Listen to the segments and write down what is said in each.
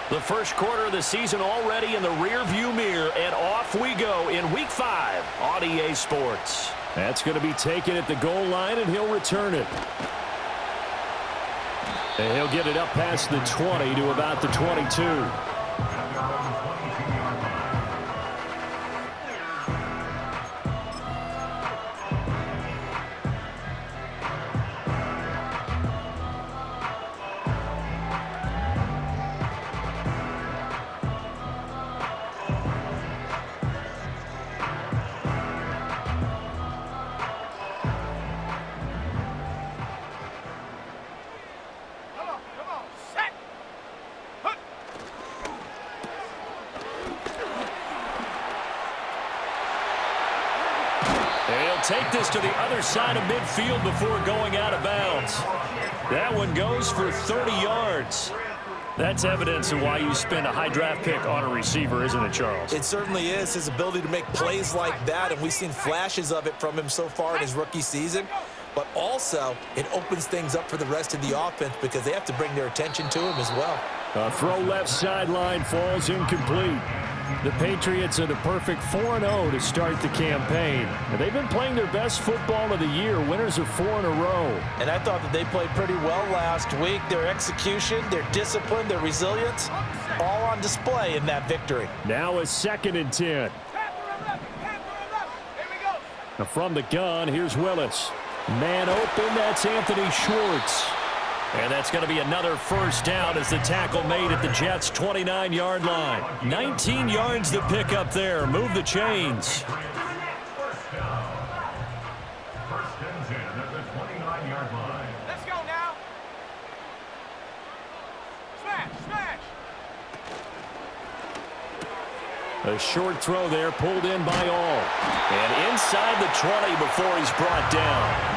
The first quarter of the season already in the rearview mirror, and off we go in Week 5 on EA Sports. That's going to be taken at the goal line, and he'll return it. And he'll get it up past the 20 to about the 22. Take this to the other side of midfield before going out of bounds. That one goes for 30 yards. That's evidence of why you spend a high draft pick on a receiver, isn't it, Charles? It certainly is. His ability to make plays like that, and we've seen flashes of it from him so far in his rookie season. But also, it opens things up for the rest of the offense because they have to bring their attention to him as well. A throw left sideline falls incomplete. The Patriots are the perfect 4-0 to start the campaign. And they've been playing their best football of the year, winners of 4 in a row. And I thought that they played pretty well last week. Their execution, their discipline, their resilience, all on display in that victory. Now a 2nd and 10. Now from the gun, here's Willis. Man open, that's Anthony Schwartz. And that's going to be another first down as the tackle made at the Jets' 29-yard line. 19 yards to pick up there. Move the chains. First and 10 at the 29-yard line. Let's go now. Smash, smash. A short throw there, pulled in by all. And inside the 20 before he's brought down.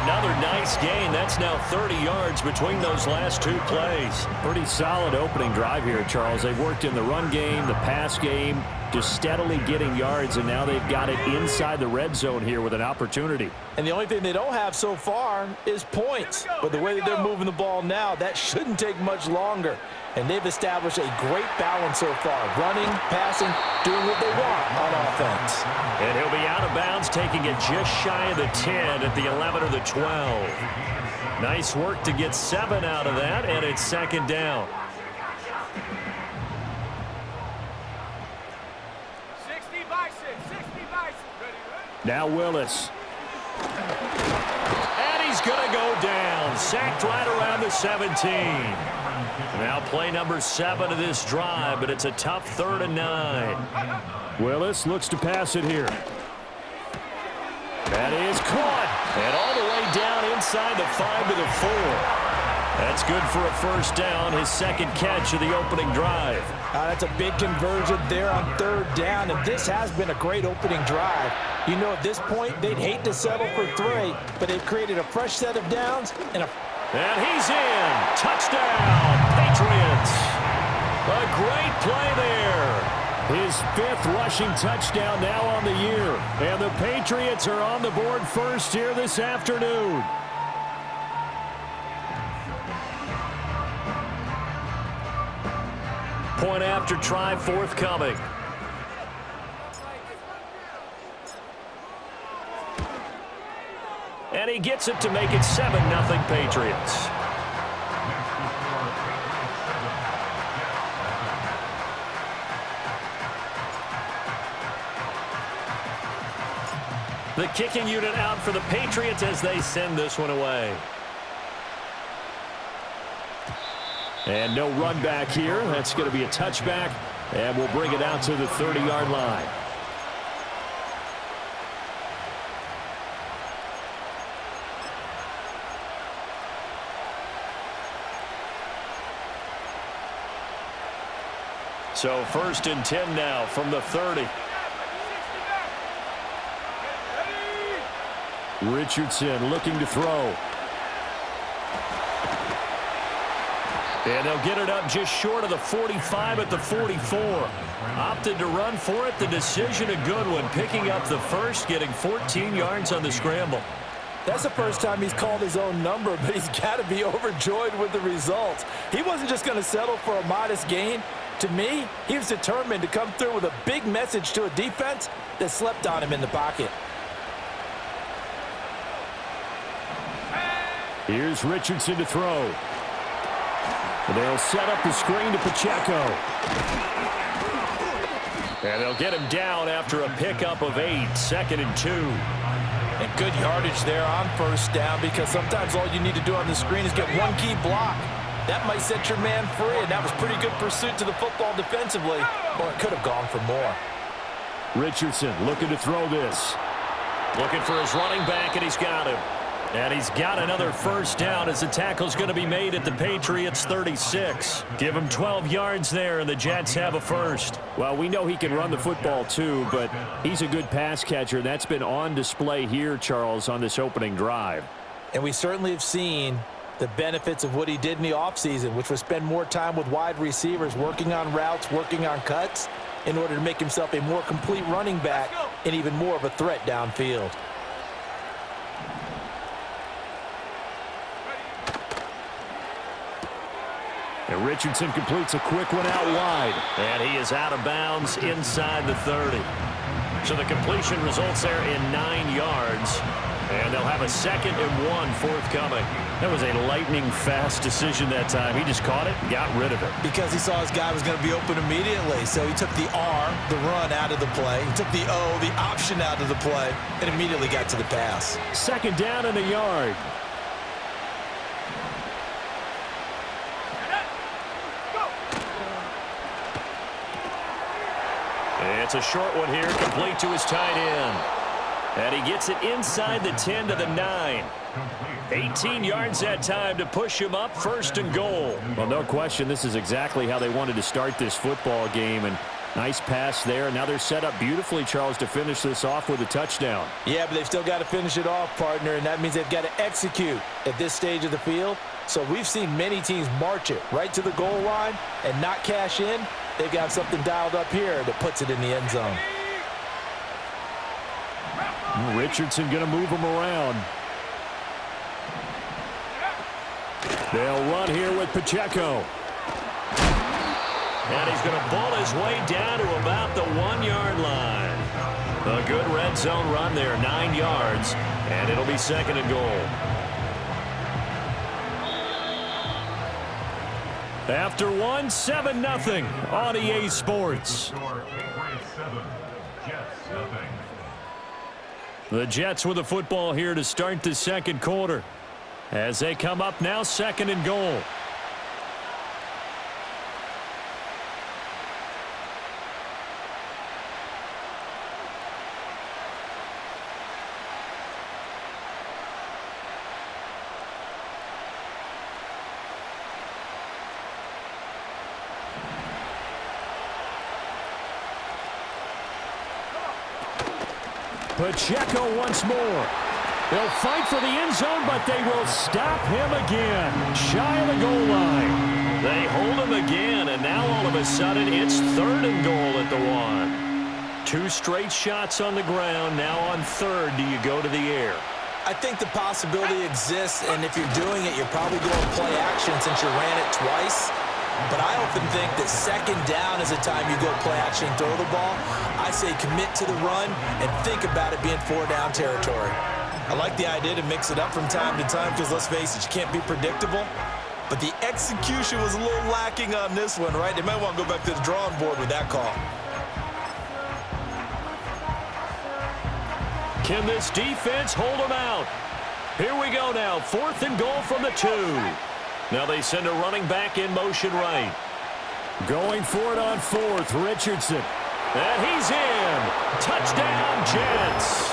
Another nice gain. That's now 30 yards between those last 2 plays. Pretty solid opening drive here, Charles. They've worked in the run game, the pass game, just steadily getting yards, and now they've got it inside the red zone here with an opportunity. And the only thing they don't have so far is points. But the way that they're moving the ball now, that shouldn't take much longer. And they've established a great balance so far. Running, passing, doing what they want on offense. And he'll be out of bounds, taking it just shy of the 10 at the 11 or the 12. Nice work to get 7 out of that, and it's 2nd down. 60 by 6, 60 by 6. Ready? Now Willis. And he's going to go down. Sacked right around the 17. Now play number 7 of this drive, but it's a tough 3rd and 9. Willis looks to pass it here. That is caught. And all the way down inside the 5 to the 4. That's good for a first down, his 2nd catch of the opening drive. That's a big conversion there on 3rd down, and this has been a great opening drive. You know, at this point, they'd hate to settle for 3, but they've created a fresh set of downs and he's in. Touchdown, Patriots. A great play there. His 5th rushing touchdown now on the year. And the Patriots are on the board first here this afternoon. Point after try forthcoming. And he gets it to make it 7-0 Patriots. The kicking unit out for the Patriots as they send this one away. And no run back here. That's going to be a touchback. And we'll bring it out to the 30-yard line. So 1st and 10 now from the 30. Richardson looking to throw. And they'll get it up just short of the 45 at the 44. Opted to run for it. The decision a good one. Picking up the first, getting 14 yards on the scramble. That's the first time he's called his own number, but he's got to be overjoyed with the results. He wasn't just going to settle for a modest gain. To me, he was determined to come through with a big message to a defense that slept on him in the pocket. Here's Richardson to throw. They'll set up the screen to Pacheco. And they'll get him down after a pickup of 8, 2nd and 2. And good yardage there on first down, because sometimes all you need to do on the screen is get one key block. That might set your man free, and that was pretty good pursuit to the football defensively, or it could have gone for more. Richardson looking to throw this. Looking for his running back, and he's got him. And he's got another first down as the tackle's going to be made at the Patriots' 36. Give him 12 yards there, and the Jets have a first. Well, we know he can run the football too, but he's a good pass catcher. That's been on display here, Charles, on this opening drive. And we certainly have seen the benefits of what he did in the offseason, which was spend more time with wide receivers, working on routes, working on cuts, in order to make himself a more complete running back and even more of a threat downfield. And Richardson completes a quick one out wide. And he is out of bounds inside the 30. So the completion results there in 9 yards. And they'll have a 2nd and 1 forthcoming. That was a lightning-fast decision that time. He just caught it and got rid of it. Because he saw his guy was going to be open immediately. So he took the R, the run, out of the play. He took the O, the option, out of the play, and immediately got to the pass. 2nd down and a yard. It's a short one here, complete to his tight end. And he gets it inside the 10 to the 9. 18 yards that time to push him up, 1st and goal. Well, no question, this is exactly how they wanted to start this football game. And nice pass there. Now they're set up beautifully, Charles, to finish this off with a touchdown. Yeah, but they've still got to finish it off, partner, and that means they've got to execute at this stage of the field. So we've seen many teams march it right to the goal line and not cash in. They've got something dialed up here that puts it in the end zone. Richardson going to move him around. They'll run here with Pacheco. And he's going to bull his way down to about the 1-yard line. A good red zone run there, 9 yards, and it'll be 2nd and goal. After 1, 7-0 on EA Sports. The Jets with the football here to start the 2nd quarter. As they come up now, 2nd and goal. Pacheco once more. They'll fight for the end zone, but they will stop him again. Shy of the goal line. They hold him again, and now all of a sudden it's 3rd and goal at the 1. 2 straight shots on the ground. Now on 3rd, do you go to the air? I think the possibility exists, and if you're doing it, you're probably going play action since you ran it twice. But I often think that 2nd down is a time you go play action and throw the ball. I say commit to the run and think about it being 4-down territory. I like the idea to mix it up from time to time because, let's face it, you can't be predictable. But the execution was a little lacking on this one, right? They might want to go back to the drawing board with that call. Can this defense hold them out? Here we go now, 4th and goal from the 2. Now they send a running back in motion right. Going for it on 4th, Richardson. And he's in. Touchdown, Jets.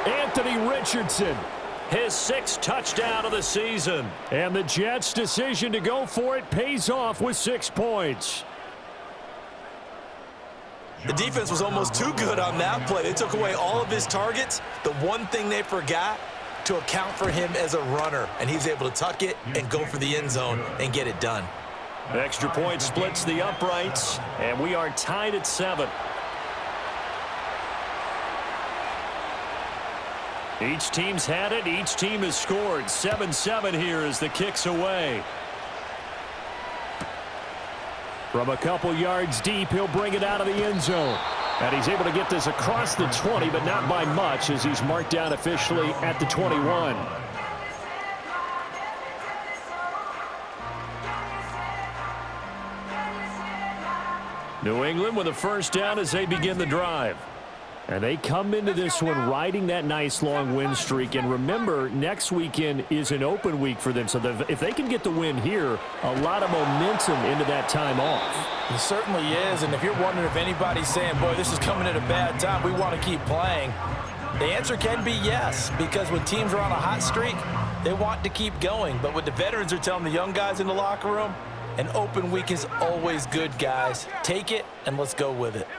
Anthony Richardson. His 6th touchdown of the season. And the Jets' decision to go for it pays off with 6 points. The defense was almost too good on that play. They took away all of his targets. The one thing they forgot, to account for him as a runner, and he's able to tuck it and go for the end zone and get it done. Extra point splits the uprights, and we are tied at 7. Each team's had it. Each team has scored. 7-7 here as the kick's away. From a couple yards deep, he'll bring it out of the end zone. And he's able to get this across the 20, but not by much as he's marked down officially at the 21. New England with a first down as they begin the drive. And they come into this one riding that nice long win streak. And remember, next weekend is an open week for them. So if they can get the win here, a lot of momentum into that time off. It certainly is. And if you're wondering if anybody's saying, boy, this is coming at a bad time, we want to keep playing, the answer can be yes. Because when teams are on a hot streak, they want to keep going. But what the veterans are telling the young guys in the locker room, an open week is always good, guys. Take it, and let's go with it.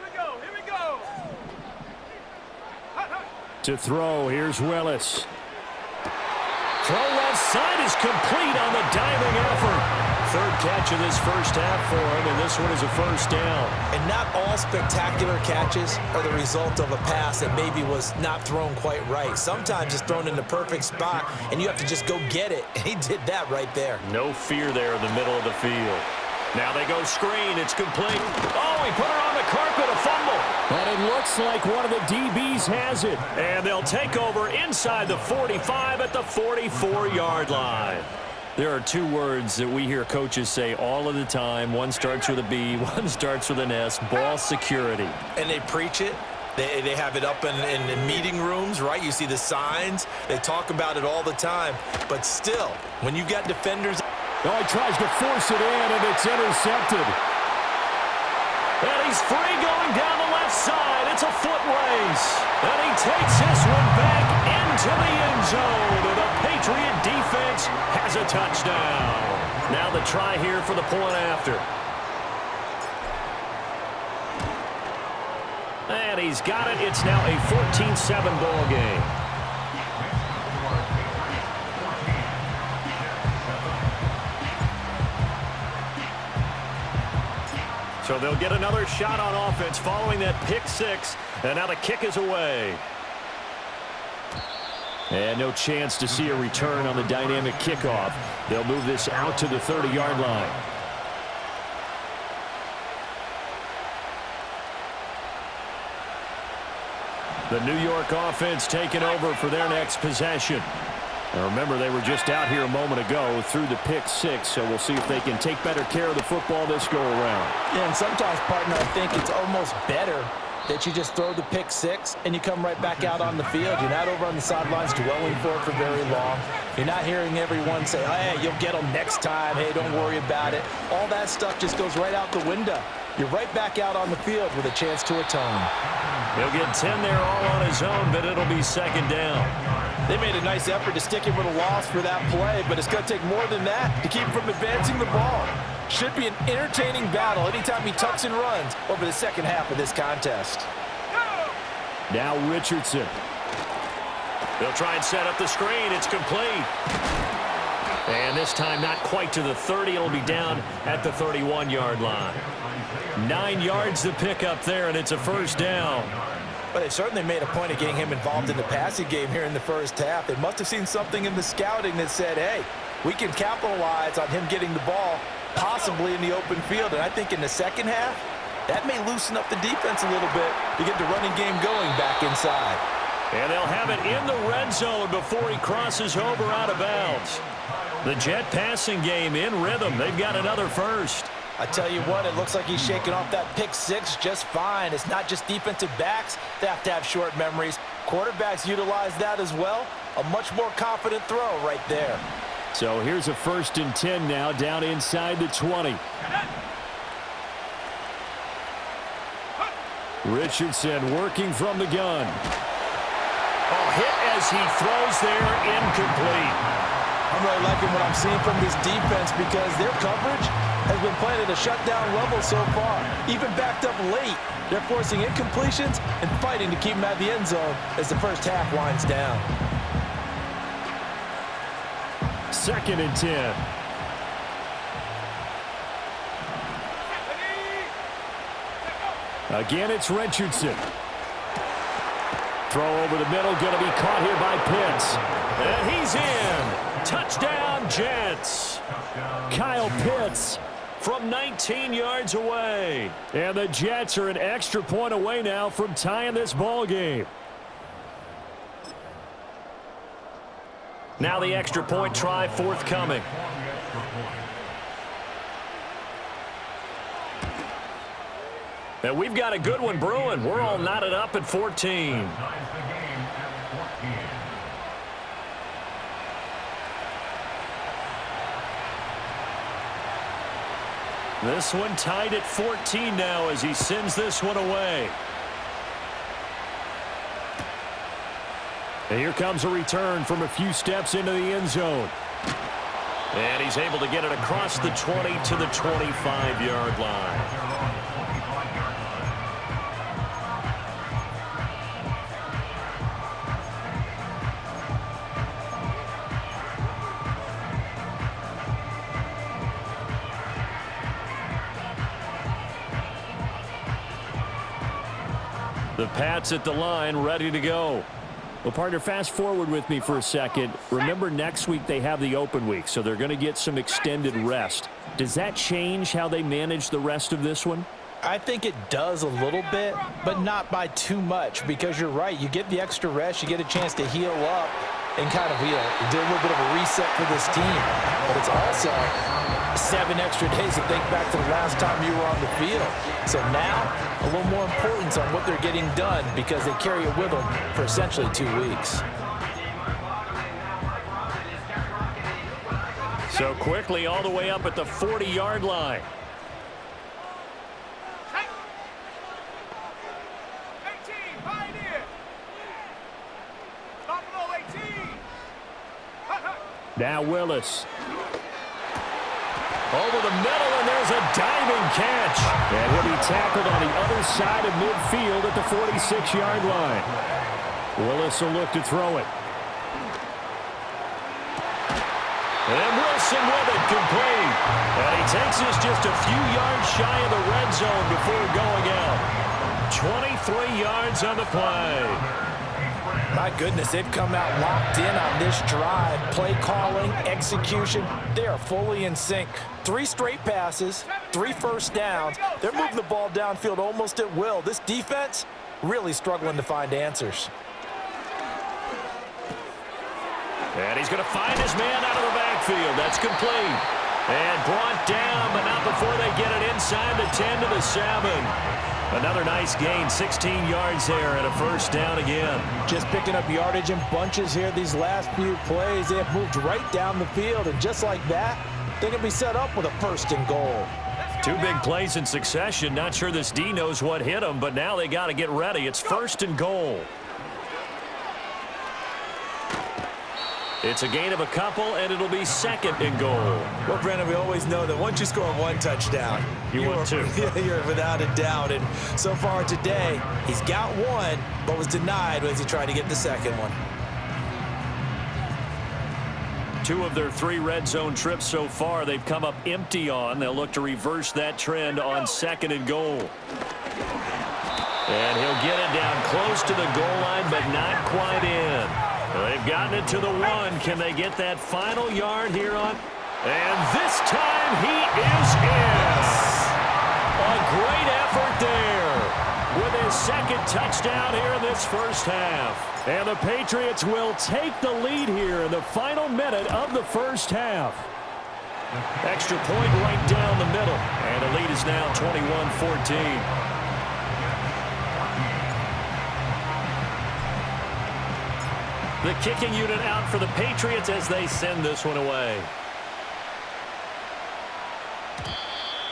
To throw, here's Willis. Throw left side is complete on the diving effort. Third catch of this first half for him, and this one is a first down. And not all spectacular catches are the result of a pass that maybe was not thrown quite right. Sometimes it's thrown in the perfect spot, and you have to just go get it. And he did that right there. No fear there in the middle of the field. Now they go screen. It's complete. Oh, he put it on the carpet, a fumble. And it looks like one of the DBs has it. And they'll take over inside the 45 at the 44-yard line. There are two words that we hear coaches say all of the time. One starts with a B, one starts with an S, ball security. And they preach it. They have it up in meeting rooms, right? You see the signs. They talk about it all the time. But still, when you've got defenders... Oh, he tries to force it in, and it's intercepted. And he's free going down the left side. It's a foot race. And he takes this one back into the end zone. And the Patriot defense has a touchdown. Now the try here for the point after. And he's got it. It's now a 14-7 ball game. So they'll get another shot on offense following that pick six. And now the kick is away. And no chance to see a return on the dynamic kickoff. They'll move this out to the 30-yard line. The New York offense taking over for their next possession. And remember, they were just out here a moment ago through the pick six, so we'll see if they can take better care of the football this go-around. Yeah, and sometimes, partner, I think it's almost better that you just throw the pick six and you come right back out on the field. You're not over on the sidelines dwelling for it for very long. You're not hearing everyone say, hey, you'll get them next time. Hey, don't worry about it. All that stuff just goes right out the window. You're right back out on the field with a chance to atone. He'll get 10 there all on his own, but it'll be second down. They made a nice effort to stick him with a loss for that play, but it's going to take more than that to keep him from advancing the ball. Should be an entertaining battle anytime he tucks and runs over the second half of this contest. Now Richardson. They'll try and set up the screen. It's complete. And this time not quite to the 30. It'll be down at the 31-yard line. 9 yards to pick up there, and it's a first down. But they certainly made a point of getting him involved in the passing game here in the first half. They must have seen something in the scouting that said, hey, we can capitalize on him getting the ball possibly in the open field. And I think in the second half, that may loosen up the defense a little bit to get the running game going back inside. And they'll have it in the red zone before he crosses over out of bounds. The Jet passing game in rhythm. They've got another first. I tell you what, it looks like he's shaking off that pick six just fine. It's not just defensive backs that have to have short memories. Quarterbacks utilize that as well. A much more confident throw right there. So here's a 1st and 10 now down inside the 20. Richardson working from the gun. Oh, hit as he throws there, incomplete. I'm really liking what I'm seeing from this defense because their coverage has been playing at a shutdown level so far. Even backed up late, they're forcing incompletions and fighting to keep them out of the end zone as the first half winds down. 2nd and 10. Again, it's Richardson. Throw over the middle, going to be caught here by Pitts. And he's in. Touchdown, Jets. Kyle Pitts from 19 yards away. And the Jets are an extra point away now from tying this ball game. Now the extra point try forthcoming. And we've got a good one brewing. We're all knotted up at 14. This one tied at 14 now as he sends this one away. And here comes a return from a few steps into the end zone. And he's able to get it across the 20 to the 25-yard line. The Pats at the line, ready to go. Well, partner, fast forward with me for a second. Remember, next week they have the open week, so they're going to get some extended rest. Does that change how they manage the rest of this one? I think it does a little bit, but not by too much, because you're right. You get the extra rest, you get a chance to heal up and kind of, do a little bit of a reset for this team. But it's also 7 extra days to think back to the last time you were on the field. So now, a little more importance on what they're getting done because they carry it with them for essentially 2 weeks. So quickly all the way up at the 40-yard line. 18, Pioneer. Buffalo 18. Now Willis. Over the middle, and there's a diving catch. And he'll be tackled on the other side of midfield at the 46-yard line. Willis will look to throw it. And Wilson with it, complete. And he takes this just a few yards shy of the red zone before going out. 23 yards on the play. My goodness, they've come out locked in on this drive. Play calling, execution, they are fully in sync. 3 straight passes, 3 first downs. They're moving the ball downfield almost at will. This defense really struggling to find answers. And he's going to find his man out of the backfield. That's complete. And brought down, but not before they get it inside the 10 to the 7. Another nice gain, 16 yards there and a first down again. Just picking up yardage in bunches here these last few plays. They have moved right down the field, and just like that, they can be set up with a 1st and goal. 2 big plays in succession. Not sure this D knows what hit him, but now they got to get ready. It's 1st and goal. It's a gain of a couple, and it'll be 2nd and goal. Well, Brandon, we always know that once you score 1 touchdown, you want 2. You're without a doubt. And so far today, he's got 1, but was denied as he tried to get the 2nd one. 2 of their 3 red zone trips so far, they've come up empty on. They'll look to reverse that trend on 2nd and goal. And he'll get it down close to the goal line, but not quite in. They've gotten it to the 1. Can they get that final yard here on? And this time he is in. A great effort there with his 2nd touchdown here in this first half. And the Patriots will take the lead here in the final minute of the first half. Extra point right down the middle. And the lead is now 21-14. The kicking unit out for the Patriots as they send this one away.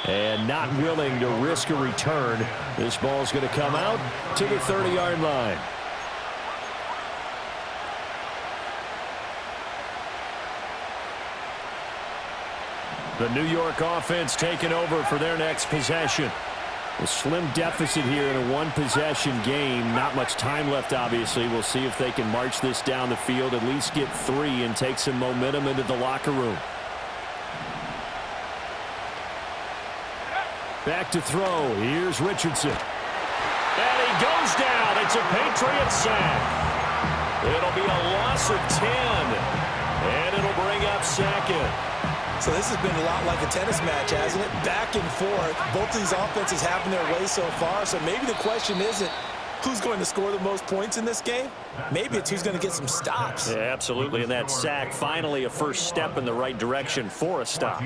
And not willing to risk a return. This ball's going to come out to the 30-yard line. The New York offense taking over for their next possession. A slim deficit here in a 1-possession game. Not much time left, obviously. We'll see if they can march this down the field, at least get 3 and take some momentum into the locker room. Back to throw. Here's Richardson. And he goes down. It's a Patriot sack. It'll be a loss of 10. And it'll bring up second. So this has been a lot like a tennis match, hasn't it? Back and forth. Both of these offenses having their way so far. So maybe the question isn't who's going to score the most points in this game. Maybe it's who's going to get some stops. Yeah, absolutely. And that sack, finally a first step in the right direction for a stop.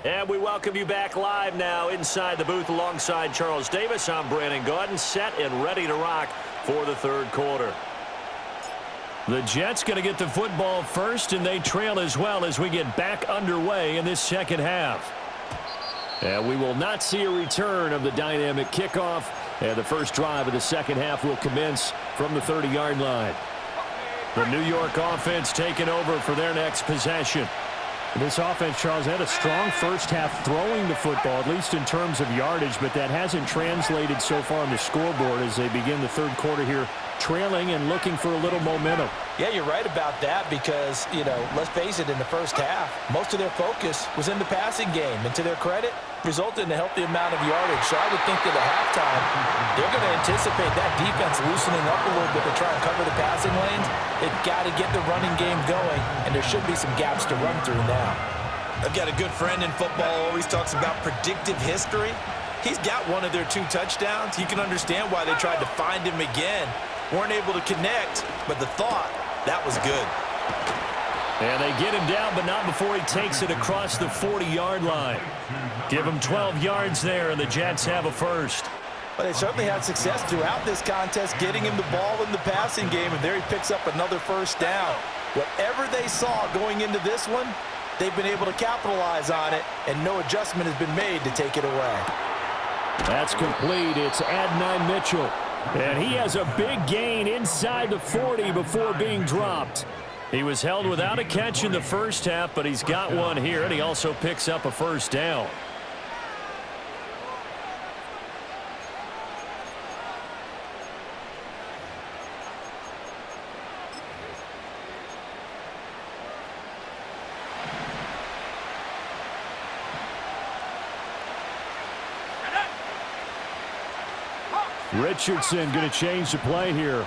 And we welcome you back live now inside the booth alongside Charles Davis. I'm Brandon Gaudin, set and ready to rock for the third quarter. The Jets going to get the football first, and they trail as well as we get back underway in this second half. And we will not see a return of the dynamic kickoff, and the first drive of the second half will commence from the 30-yard line. The New York offense taking over for their next possession. This offense, Charles, had a strong first half throwing the football, at least in terms of yardage, but that hasn't translated so far on the scoreboard as they begin the third quarter here, trailing and looking for a little momentum. Yeah, you're right about that because, let's face it, in the first half, most of their focus was in the passing game. And to their credit, resulted in a healthy amount of yardage. So I would think that at halftime, they're going to anticipate that defense loosening up a little bit to try and cover the passing lanes. They've got to get the running game going, and there should be some gaps to run through now. I've got a good friend in football, always talks about predictive history. He's got one of their 2 touchdowns. You can understand why they tried to find him again. Weren't able to connect, but the thought, that was good. And they get him down, but not before he takes it across the 40-yard line. Give him 12 yards there, and the Jets have a first. But they certainly had success throughout this contest, getting him the ball in the passing game, and there he picks up another first down. Whatever they saw going into this one, they've been able to capitalize on it, and no adjustment has been made to take it away. That's complete. It's Adonai Mitchell. And he has a big gain inside the 40 before being dropped. He was held without a catch in the first half, but he's got one here, and he also picks up a first down. Richardson going to change the play here.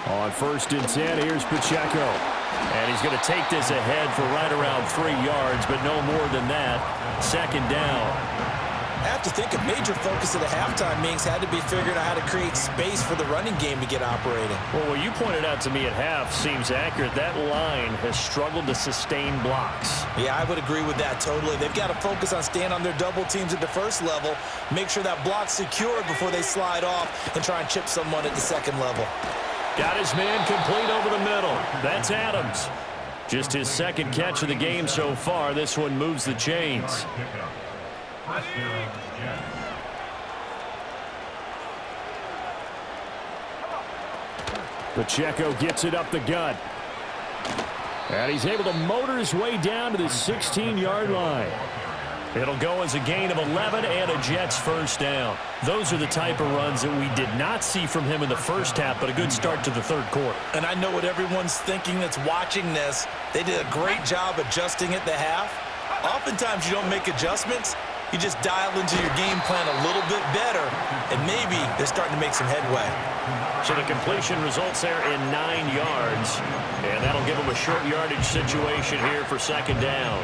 On 1st and 10, here's Pacheco. And he's going to take this ahead for right around 3 yards, but no more than that. Second down. I have to think a major focus of the halftime meetings had to be figuring out how to create space for the running game to get operating. Well, what you pointed out to me at half seems accurate. That line has struggled to sustain blocks. Yeah, I would agree with that totally. They've got to focus on staying on their double teams at the first level, make sure that block's secured before they slide off and try and chip someone at the second level. Got his man complete over the middle. That's Adams. Just his second catch of the game so far. This one moves the chains. Pacheco gets it up the gut. And he's able to motor his way down to the 16-yard line. It'll go as a gain of 11 and a Jets first down. Those are the type of runs that we did not see from him in the first half, but a good start to the third quarter. And I know what everyone's thinking that's watching this. They did a great job adjusting at the half. Oftentimes you don't make adjustments. You just dial into your game plan a little bit better, and maybe they're starting to make some headway. So the completion results there in 9 yards, and that'll give them a short yardage situation here for second down.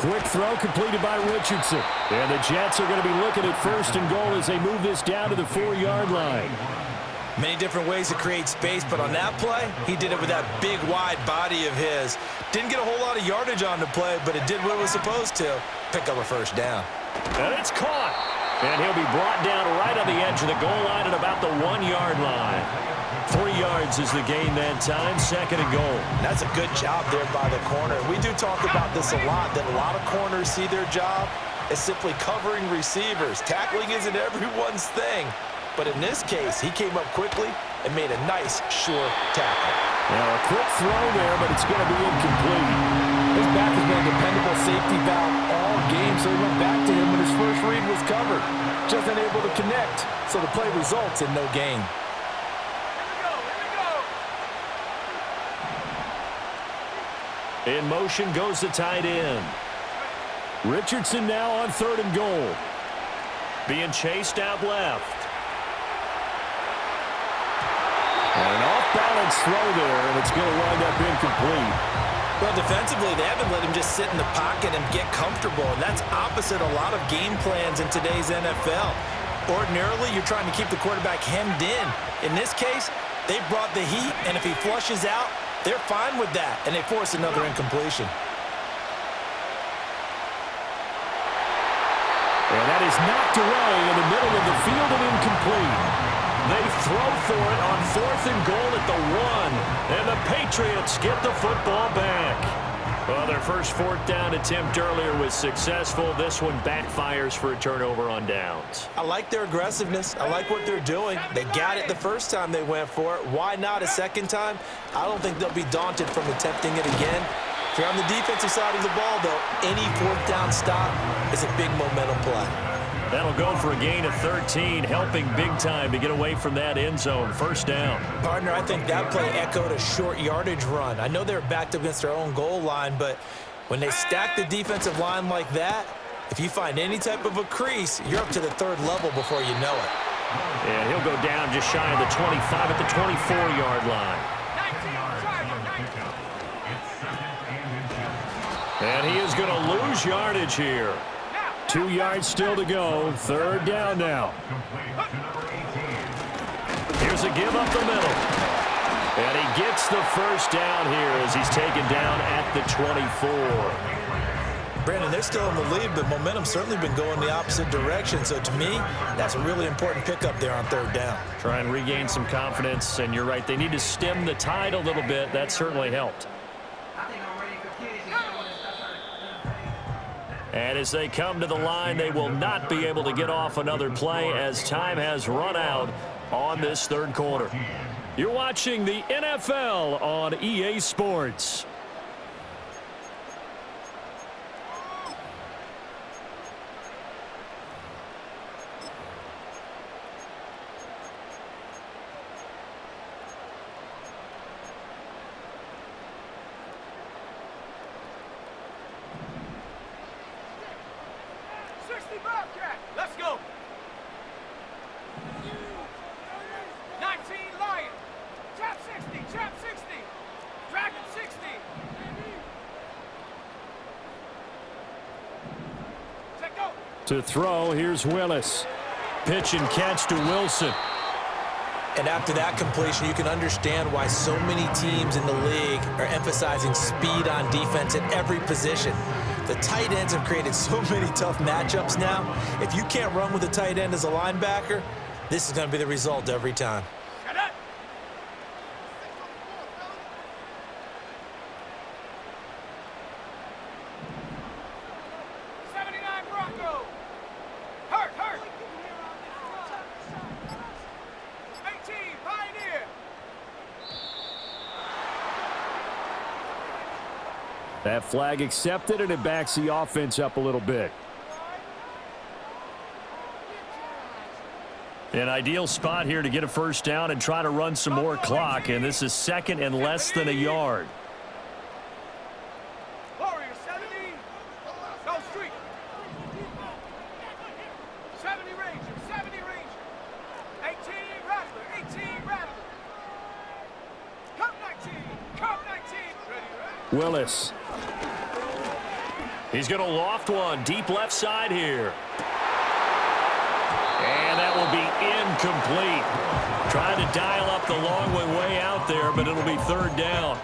Quick throw completed by Richardson. And the Jets are going to be looking at 1st and goal as they move this down to the 4-yard line. Many different ways to create space, but on that play, he did it with that big, wide body of his. Didn't get a whole lot of yardage on the play, but it did what it was supposed to. Pick up a first down. And it's caught. And he'll be brought down right on the edge of the goal line at about the 1-yard line. 3 yards is the gain that time, 2nd and goal. That's a good job there by the corner. We do talk about this a lot, that a lot of corners see their job as simply covering receivers. Tackling isn't everyone's thing. But in this case, he came up quickly and made a nice, sure tackle. Now a quick throw there, but it's going to be incomplete. His back has been a dependable safety valve all game, so he went back to him when his first read was covered. Just unable to connect, so the play results in no gain. In motion goes the tight end. Richardson now on 3rd and goal. Being chased out left. And an off-balance throw there, and it's going to wind up incomplete. Well, defensively, they haven't let him just sit in the pocket and get comfortable, and that's opposite a lot of game plans in today's NFL. Ordinarily, you're trying to keep the quarterback hemmed in. In this case, they brought the heat, and if he flushes out, they're fine with that, and they force another incompletion. And that is knocked away in the middle of the field and incomplete. They throw for it on 4th and goal at the 1. And the Patriots get the football back. Well, their first 4th down attempt earlier was successful. This one backfires for a turnover on downs. I like their aggressiveness. I like what they're doing. They got it the first time they went for it. Why not a second time? I don't think they'll be daunted from attempting it again. If you're on the defensive side of the ball, though, any 4th down stop is a big momentum play. That'll go for a gain of 13, helping big time to get away from that end zone. 1st down. Partner, I think that play echoed a short yardage run. I know they're backed against their own goal line, but when they stack the defensive line like that, if you find any type of a crease, you're up to the 3rd level before you know it. And he'll go down just shy of the 25 at the 24-yard line. And he is going to lose yardage here. 2 yards still to go. 3rd down now. Here's a give up the middle. And he gets the 1st down here as he's taken down at the 24. Brandon, they're still in the lead, but momentum's certainly been going the opposite direction. So to me, that's a really important pickup there on 3rd down. Try and regain some confidence, and you're right. They need to stem the tide a little bit. That certainly helped. And as they come to the line, they will not be able to get off another play as time has run out on this 3rd quarter. You're watching the NFL on EA Sports. Let's go. 19 Lion. Trap 60. Trap 60. Dragon 60. Check go. To throw, here's Willis. Pitch and catch to Wilson. And after that completion, you can understand why so many teams in the league are emphasizing speed on defense at every position. The tight ends have created so many tough matchups now. If you can't run with a tight end as a linebacker, this is going to be the result every time. Shut up. Bronco. Hurt. 18 Pioneer. That flag accepted, and it backs the offense up a little bit. An ideal spot here to get a 1st down and try to run some more clock, and this is 2nd and less than a yard. Warrior 70. Go street. 70 Ranger. 18 Rattler. Cup 19. Ready. Willis. He's going to loft one deep left side here. And that will be incomplete. Trying to dial up the long way out there, but it'll be 3rd down.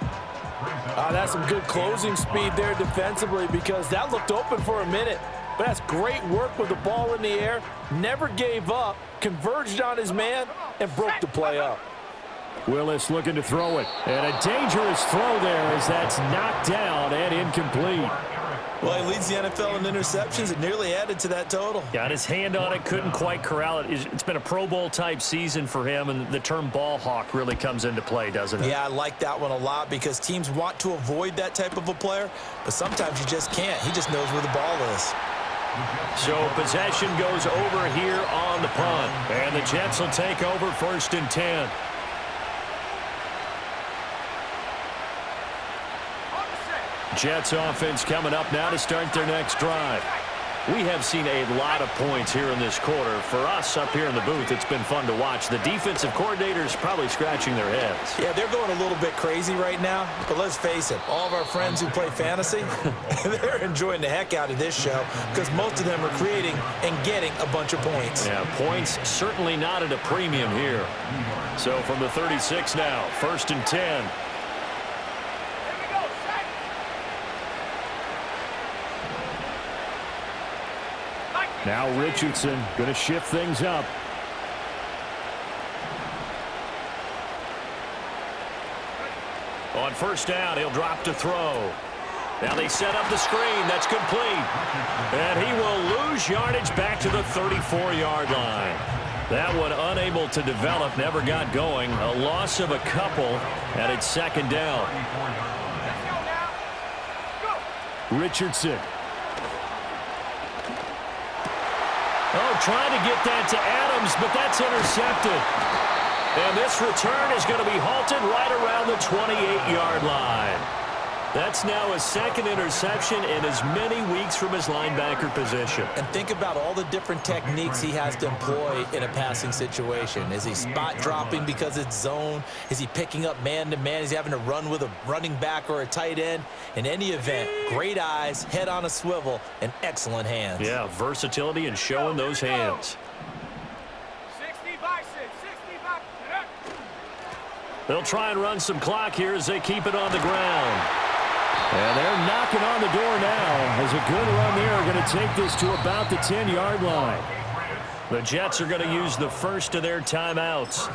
That's some good closing speed there defensively, because that looked open for a minute. But that's great work with the ball in the air. Never gave up, converged on his man, and broke the play up. Willis looking to throw it. And a dangerous throw there as that's knocked down and incomplete. Well, he leads the NFL in interceptions. It nearly added to that total. Got his hand on it, couldn't quite corral it. It's been a Pro Bowl-type season for him, and the term ball hawk really comes into play, doesn't it? Yeah, I like that one a lot because teams want to avoid that type of a player, but sometimes you just can't. He just knows where the ball is. So possession goes over here on the punt, and the Jets will take over 1st and 10. Jets offense coming up now to start their next drive. We have seen a lot of points here in this quarter. For us up here in the booth, it's been fun to watch. The defensive coordinators probably scratching their heads. Yeah, they're going a little bit crazy right now, but let's face it, all of our friends who play fantasy, they're enjoying the heck out of this show because most of them are creating and getting a bunch of points. Yeah, points certainly not at a premium here. So from the 36 now, 1st and 10. Now Richardson going to shift things up. On 1st down, he'll drop to throw. Now they set up the screen. That's complete. And he will lose yardage back to the 34-yard line. That one unable to develop, never got going. A loss of a couple, and it's 2nd down. Richardson. Oh, trying to get that to Adams, but that's intercepted. And this return is going to be halted right around the 28-yard line. That's now his 2nd interception in as many weeks from his linebacker position. And think about all the different techniques he has to employ in a passing situation. Is he spot dropping because it's zone? Is he picking up man-to-man? Is he having to run with a running back or a tight end? In any event, great eyes, head on a swivel, and excellent hands. Yeah, versatility and showing those hands. 60 by 6, 60 by... They'll try and run some clock here as they keep it on the ground. And they're knocking on the door now as a good run there going to take this to about the 10-yard line. The Jets are going to use the first of their timeouts.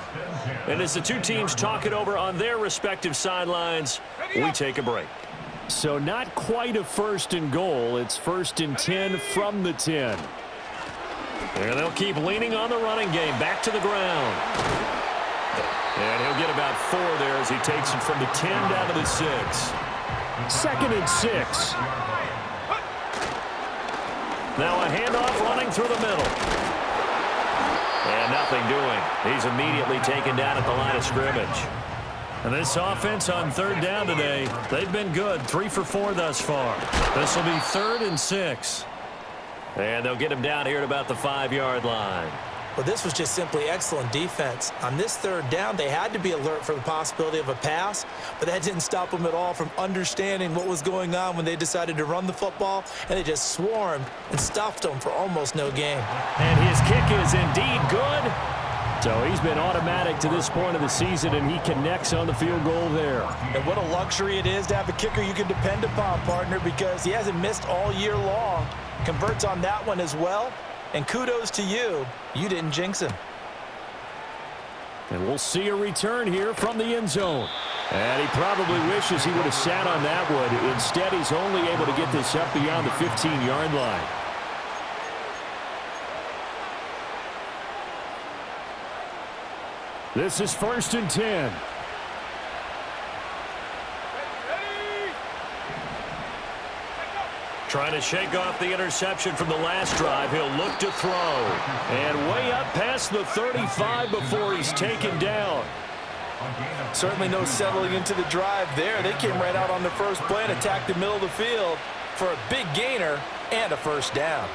And as the two teams talk it over on their respective sidelines, we take a break. So not quite a 1st and goal. It's 1st and 10 from the 10. And they'll keep leaning on the running game. Back to the ground. And he'll get about 4 there as he takes it from the 10 down to the 6. 2nd and 6. Now a handoff running through the middle. And nothing doing. He's immediately taken down at the line of scrimmage. And this offense on 3rd down today, they've been good. 3 for 4 thus far. This will be 3rd and 6. And they'll get him down here at about the 5-yard line. Well, this was just simply excellent defense. On this 3rd down, they had to be alert for the possibility of a pass, but that didn't stop them at all from understanding what was going on when they decided to run the football, and they just swarmed and stuffed them for almost no gain. And his kick is indeed good. So he's been automatic to this point of the season, and he connects on the field goal there. And what a luxury it is to have a kicker you can depend upon, partner, because he hasn't missed all year long. Converts on that one as well. And kudos to you. You didn't jinx him. And we'll see a return here from the end zone. And he probably wishes he would have sat on that one. Instead, he's only able to get this up beyond the 15-yard line. This is 1st and 10. Trying to shake off the interception from the last drive. He'll look to throw. And way up past the 35 before he's taken down. Certainly no settling into the drive there. They came right out on the first play and attacked the middle of the field for a big gainer and a 1st down.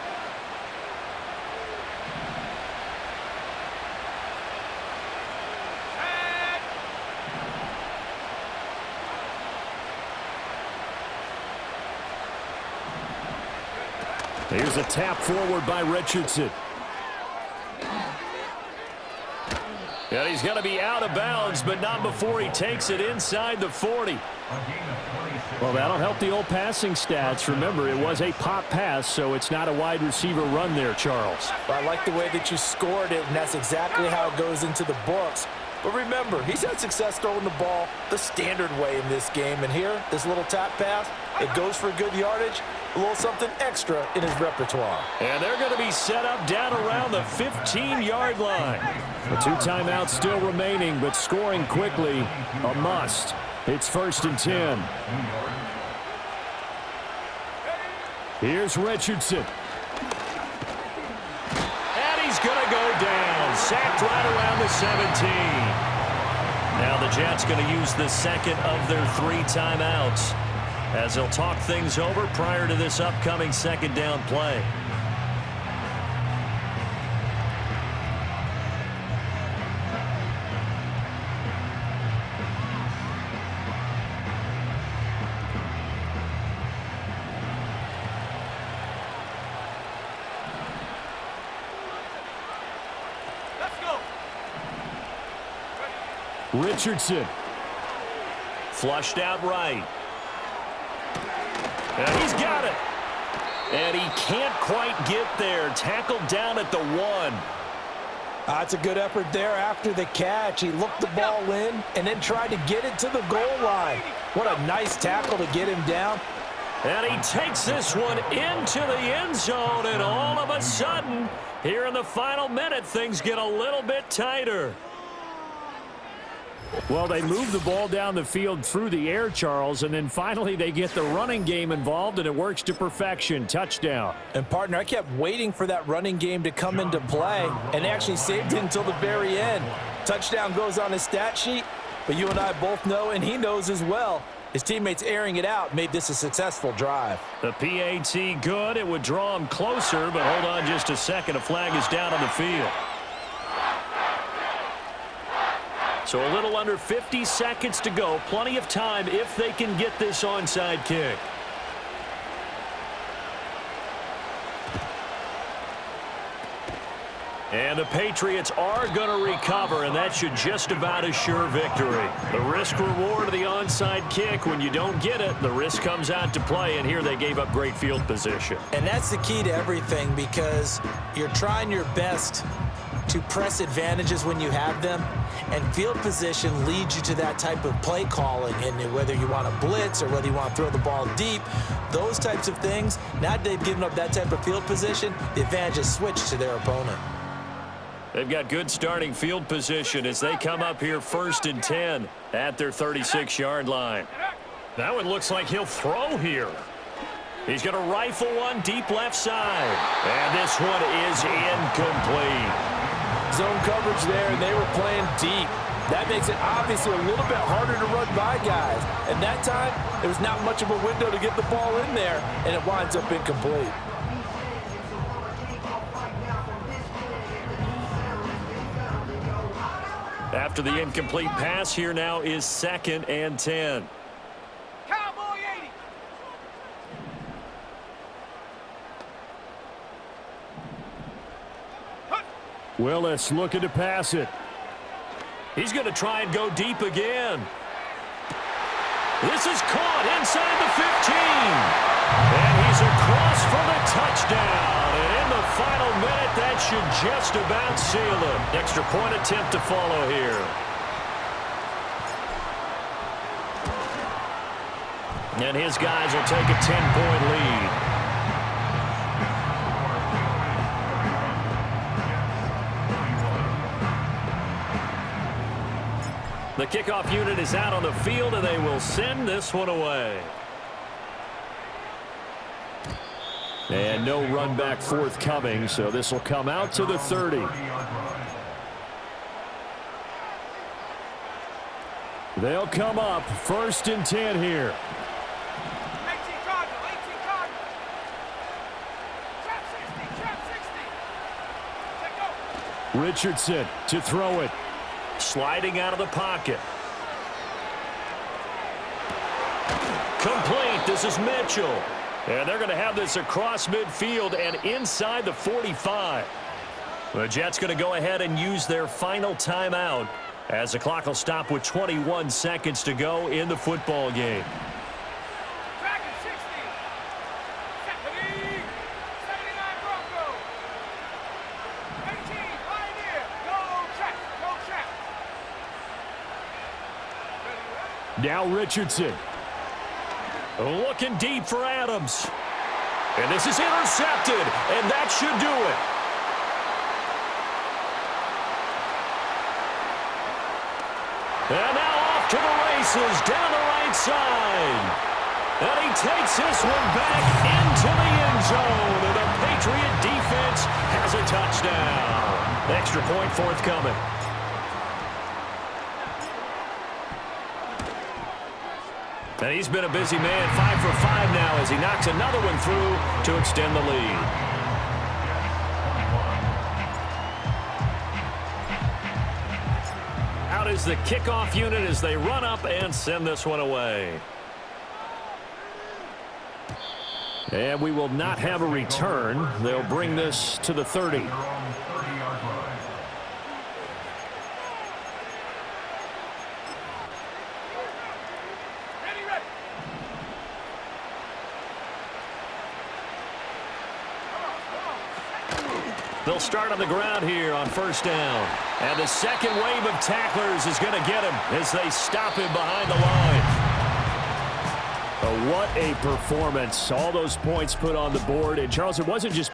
Here's a tap forward by Richardson. And he's going to be out of bounds, but not before he takes it inside the 40. Well, that'll help the old passing stats. Remember, it was a pop pass, so it's not a wide receiver run there, Charles. Well, I like the way that you scored it, and that's exactly how it goes into the books. But remember, he's had success throwing the ball the standard way in this game. And here, this little tap pass, it goes for good yardage, a little something extra in his repertoire. And they're going to be set up down around the 15-yard line. The 2 timeouts still remaining, but scoring quickly, a must. It's 1st and 10. Here's Richardson. And he's going to go down. Sacked right around the 17. Now the Jets going to use the second of their 3 timeouts as they'll talk things over prior to this upcoming second down play. Richardson. Flushed out right. And he's got it. And he can't quite get there. Tackled down at the 1. That's a good effort there after the catch. He looked the ball in and then tried to get it to the goal line. What a nice tackle to get him down. And he takes this one into the end zone, and all of a sudden, here in the final minute, things get a little bit tighter. Well, they move the ball down the field through the air, Charles, and then finally they get the running game involved, and it works to perfection. Touchdown. And, partner, I kept waiting for that running game to come into play and actually saved it until the very end. Touchdown goes on his stat sheet, but you and I both know, and he knows as well, his teammates airing it out made this a successful drive. The PAT good. It would draw him closer, but hold on just a second. A flag is down on the field. So a little under 50 seconds to go. Plenty of time if they can get this onside kick. And the Patriots are going to recover, and that should just about assure victory. The risk-reward of the onside kick, when you don't get it, the risk comes out to play, and here they gave up great field position. And that's the key to everything, because you're trying your best to press advantages when you have them, and field position leads you to that type of play calling. And whether you want to blitz or whether you want to throw the ball deep, those types of things, now that they've given up that type of field position, the advantage is switched to their opponent. They've got good starting field position as they come up here 1st and 10 at their 36-yard line. That one looks like he'll throw here. He's going to rifle one deep left side. And this one is incomplete. Zone coverage there, and they were playing deep. That makes it obviously a little bit harder to run by guys. And that time, there was not much of a window to get the ball in there, and it winds up incomplete. After the incomplete pass, here now is 2nd and 10. Cowboy 80. Willis looking to pass it. He's going to try and go deep again. This is caught inside the 15. And he's across for the touchdown. And in the final minute, that should just about seal it. Extra point attempt to follow here. And his guys will take a 10-point lead. The kickoff unit is out on the field, and they will send this one away. And no run back forthcoming, so this will come out to the 30. They'll come up 1st and 10 here. 18 Cardinal, 18 Cardinal. Trap 60, trap 60. Take go. Richardson to throw it. Sliding out of the pocket. Complete. This is Mitchell. And they're going to have this across midfield and inside the 45. The Jets going to go ahead and use their final timeout as the clock will stop with 21 seconds to go in the football game. Dragon 60. 70. 79 Bronco. 18 Pioneer. Go trap, go trap. Now Richardson. Looking deep for Adams. And this is intercepted, and that should do it. And now off to the races down the right side. And he takes this one back into the end zone. And the Patriot defense has a touchdown. Extra point forthcoming. And he's been a busy man, 5 for 5 now as he knocks another one through to extend the lead. Out is the kickoff unit as they run up and send this one away. And we will not have a return. They'll bring this to the 30. They'll start on the ground here on first down. And the second wave of tacklers is going to get him as they stop him behind the line. Oh, what a performance. All those points put on the board. And, Charles, it wasn't just